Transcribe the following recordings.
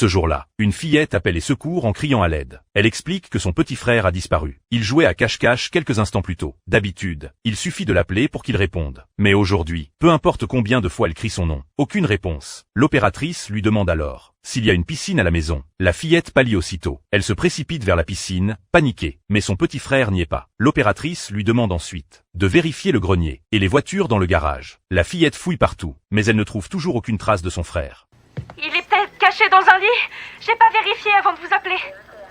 Ce jour-là, une fillette appelle les secours en criant à l'aide. Elle explique que son petit frère a disparu. Il jouait à cache-cache quelques instants plus tôt. D'habitude, il suffit de l'appeler pour qu'il réponde. Mais aujourd'hui, peu importe combien de fois elle crie son nom, aucune réponse. L'opératrice lui demande alors s'il y a une piscine à la maison. La fillette pâlit aussitôt. Elle se précipite vers la piscine, paniquée. Mais son petit frère n'y est pas. L'opératrice lui demande ensuite de vérifier le grenier et les voitures dans le garage. La fillette fouille partout, mais elle ne trouve toujours aucune trace de son frère. Il est peut-être caché dans un lit. J'ai pas vérifié avant de vous appeler.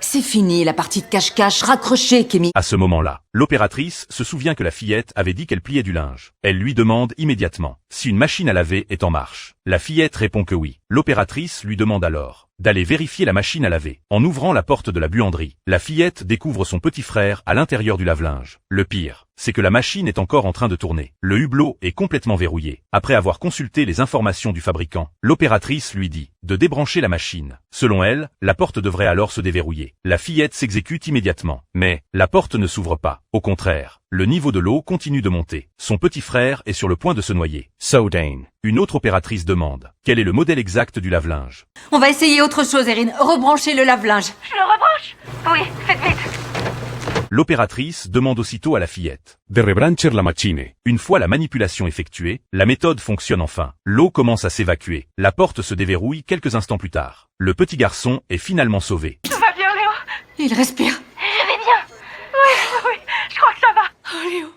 C'est fini la partie de cache-cache, raccrochez, Kémy. À ce moment-là, l'opératrice se souvient que la fillette avait dit qu'elle pliait du linge. Elle lui demande immédiatement si une machine à laver est en marche. La fillette répond que oui. L'opératrice lui demande alors d'aller vérifier la machine à laver. En ouvrant la porte de la buanderie, la fillette découvre son petit frère à l'intérieur du lave-linge. Le pire, c'est que la machine est encore en train de tourner. Le hublot est complètement verrouillé. Après avoir consulté les informations du fabricant, l'opératrice lui dit de débrancher la machine. Selon elle, la porte devrait alors se déverrouiller. La fillette s'exécute immédiatement. Mais la porte ne s'ouvre pas. Au contraire, le niveau de l'eau continue de monter. Son petit frère est sur le point de se noyer. Soudain, une autre opératrice demande quel est le modèle exact du lave-linge. On va essayer autre chose, Erin. Rebranchez le lave-linge. Je le rebranche? Oui, faites vite. L'opératrice demande aussitôt à la fillette de rebrancher la machine. Une fois la manipulation effectuée, la méthode fonctionne enfin. L'eau commence à s'évacuer. La porte se déverrouille quelques instants plus tard. Le petit garçon est finalement sauvé. Tout va bien, Léo? Il respire. Je vais bien. Oui, je crois que ça va. Oh, Léo.